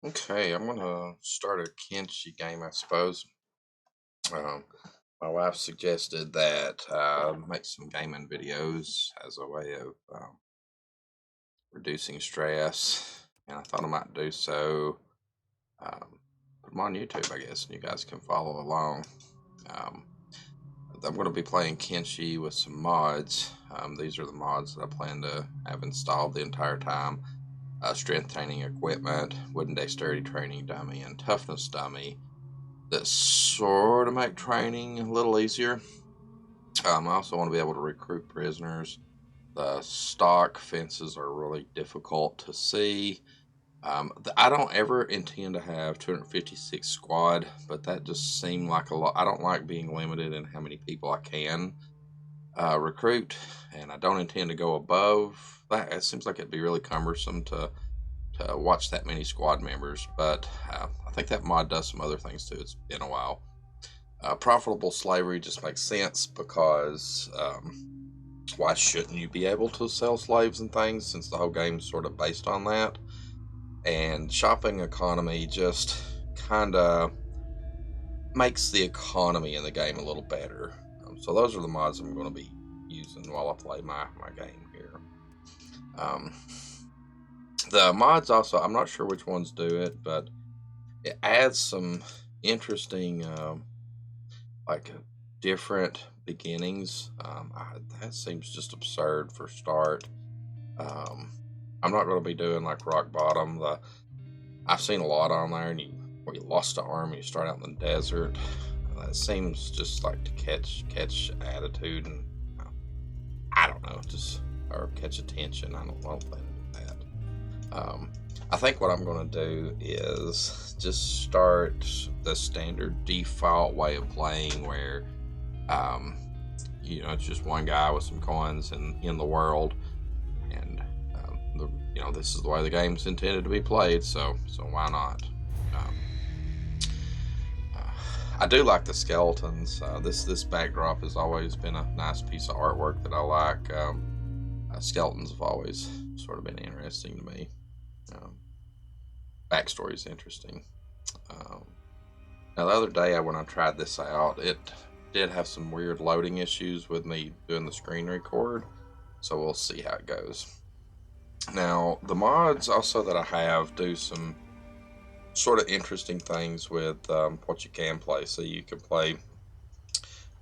Okay, I'm gonna start a Kenshi game, I suppose. Um, my wife suggested that I make some gaming videos as a way of reducing stress, and I thought I might do so. Put them on YouTube, I guess, and you guys can follow along. Um, I'm going to be playing Kenshi with some mods. These are the mods that I plan to have installed the entire time. Strength training equipment, wooden dexterity training dummy, and toughness dummy that sort of make training a little easier. I also want to be able to recruit prisoners. The stock fences are really difficult to see. I don't ever intend to have 256 squad, but that just seemed like a lot. I don't like being limited in how many people I can recruit, and I don't intend to go above that. It seems like it'd be really cumbersome to watch that many squad members, but I think that mod does some other things too. It's been a while. Profitable slavery just makes sense because why shouldn't you be able to sell slaves and things since the whole game's sort of based on that? And shopping economy just kind of makes the economy in the game a little better. So those are the mods I'm going to be using while I play my game here. Um, the mods also, I'm not sure which ones do it, but it adds some interesting like different beginnings. That seems just absurd for start. Um, I'm not going to be doing like rock bottom. I've seen a lot on there, and where you lost an arm, and you start out in the desert. That seems just like to catch attitude, and I don't know, just or catch attention. I don't plan to do that. I think what I'm going to do is just start the standard default way of playing where um, it's just one guy with some coins in the world, and this is the way the game's intended to be played. So why not? Um, uh, I do like the skeletons. This backdrop has always been a nice piece of artwork that I like. Skeletons have always sort of been interesting to me. Um, Backstory is interesting. Um, Now, the other day when I tried this out, it did have some weird loading issues with me doing the screen record, so we'll see how it goes. Now, the mods also that I have do some sort of interesting things with what you can play. So you can play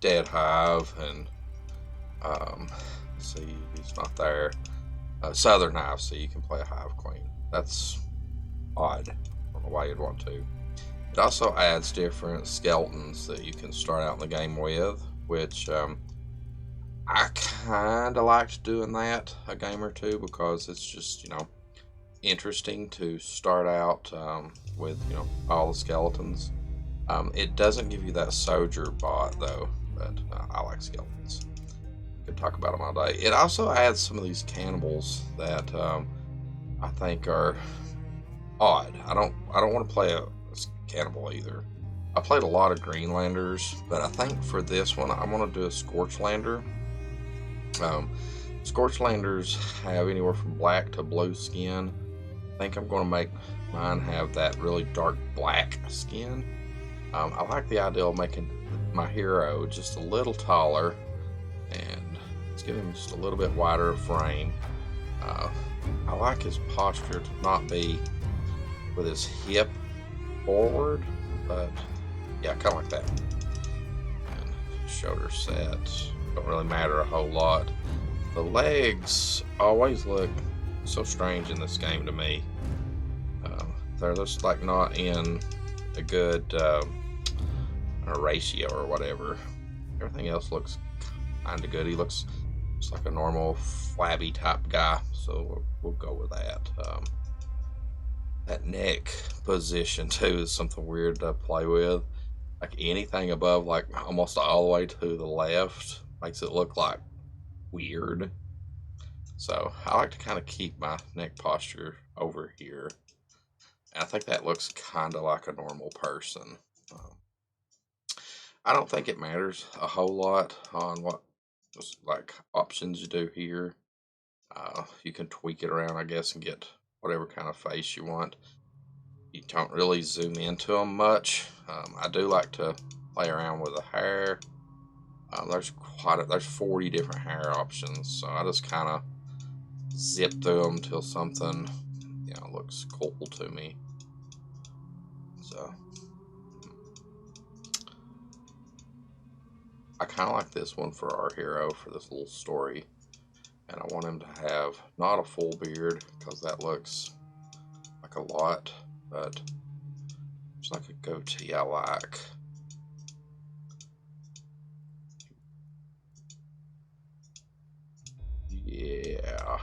Dead Hive and um, see, he's not there. Southern Hive, so you can play a Hive Queen. That's odd. I don't know why you'd want to. It also adds different skeletons that you can start out in the game with, which I kind of liked doing that a game or two because it's just, interesting to start out with, all the skeletons. It doesn't give you that soldier bot, though, but I like skeletons. Could talk about them all day. It also adds some of these cannibals that I think are odd. I don't want to play a cannibal either. I played a lot of Greenlanders, but I think for this one I want to do a Scorchlander. Um, Scorchlanders have anywhere from black to blue skin. I think I'm going to make mine have that really dark black skin. I like the idea of making my hero just a little taller, and let's give him just a little bit wider frame. Uh, I like his posture to not be with his hip forward, but yeah, kind of like that. And shoulder set don't really matter a whole lot. The legs always look so strange in this game to me. They're just like not in a good ratio or whatever. Everything else looks kind of good. He looks just like a normal flabby type guy, so we'll go with that. That neck position too is something weird to play with. Like anything above, like almost all the way to the left, makes it look like weird. So I like to kind of keep my neck posture over here. And I think that looks kind of like a normal person. Um, I don't think it matters a whole lot on what like options you do here. You can tweak it around, I guess, and get whatever kind of face you want. you don't really zoom into them much. I do like to play around with the hair. There's 40 different hair options, so I just kind of zip through them till something looks cool to me. So I kind of like this one for our hero for this little story, and I want him to have not a full beard because that looks like a lot, but it's like a goatee I like. Yeah,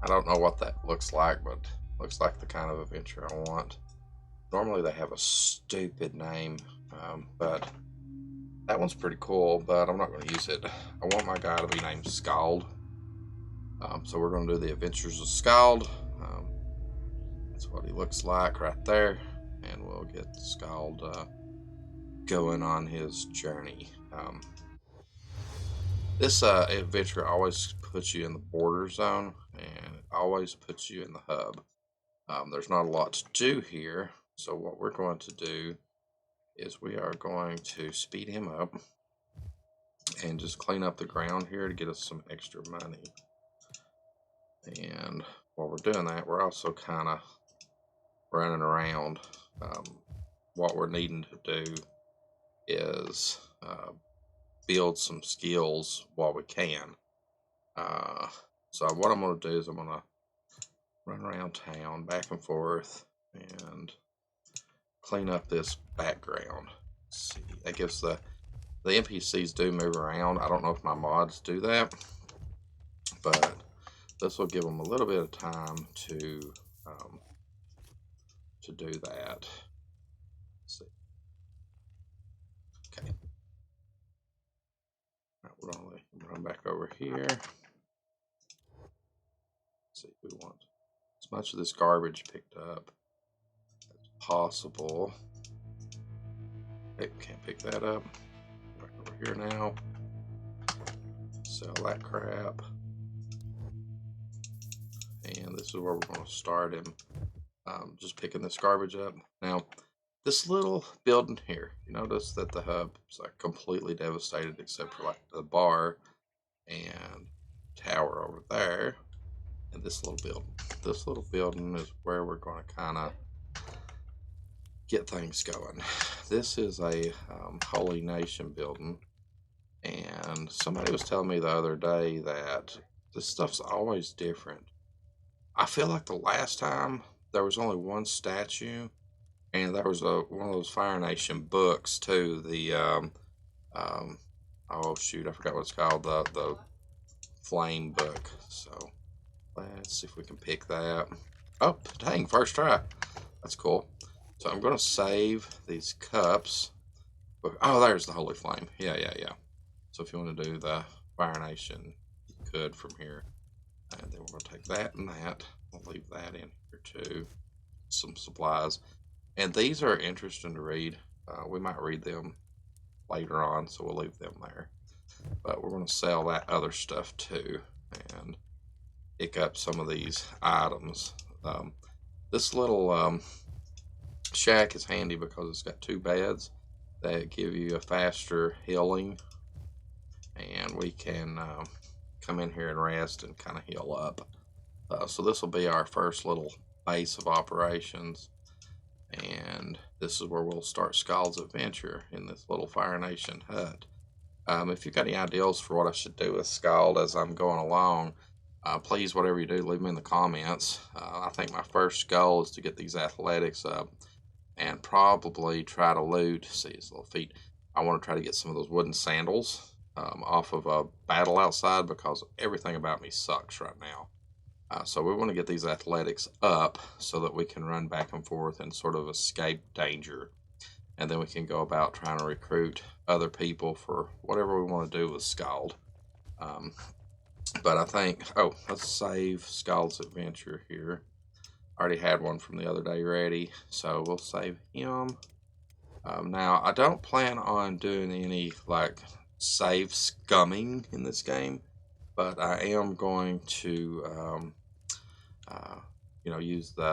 I don't know what that looks like, but looks like the kind of adventure I want. Normally they have a stupid name, but that one's pretty cool, but I'm not going to use it. I want my guy to be named Skald. So we're going to do the Adventures of Skald. That's what he looks like right there, and we'll get Skald going on his journey. This adventure always puts you in the border zone, and it always puts you in the hub. There's not a lot to do here, so what we're going to do is we are going to speed him up and just clean up the ground here to get us some extra money. And while we're doing that, we're also kind of running around. What we're needing to do is build some skills while we can. So what I'm going to do is I'm going to run around town back and forth and clean up this background. Let's see, that gives the NPCs do move around. I don't know if my mods do that, but this will give them a little bit of time to do that. Let's see. Okay. All right, we're going to run back over here. Let's see if we want as much of this garbage picked up as possible. Okay, can't pick that up. Back over here now. Sell that crap. And this is where we're going to start him. Just picking this garbage up. Now, this little building here, you notice that the hub is like completely devastated except for like the bar and tower over there, and this little building. This little building is where we're going to kind of get things going. This is a Holy Nation building, and somebody was telling me the other day that this stuff's always different. I feel like the last time there was only one statue, and there was one of those Fire Nation books too. The oh shoot, I forgot what it's called. The flame book. So let's see if we can pick that. Oh dang, first try. That's cool. So I'm going to save these cups. Oh, there's the Holy Flame. Yeah. So if you want to do the Fire Nation, you could from here. And then we're going to take that and that. We'll leave that in here too. Some supplies. And these are interesting to read. We might read them later on, so we'll leave them there. But we're going to sell that other stuff too and pick up some of these items. This little shack is handy because it's got 2 beds that give you a faster healing, and we can come in here and rest and kind of heal up. So this will be our first little base of operations, and this is where we'll start Skald's adventure in this little Fire Nation hut. If you've got any ideas for what I should do with Skald as I'm going along, please, whatever you do, leave them in the comments. I think my first goal is to get these athletics up and probably try to loot, see his little feet. I want to try to get some of those wooden sandals off of a battle outside because everything about me sucks right now. So we want to get these athletics up so that we can run back and forth and sort of escape danger. And then we can go about trying to recruit other people for whatever we want to do with Skald. But I think, let's save Skald's adventure here. I already had one from the other day ready, so we'll save him. Now, I don't plan on doing any, save scumming in this game, but I am going to, use the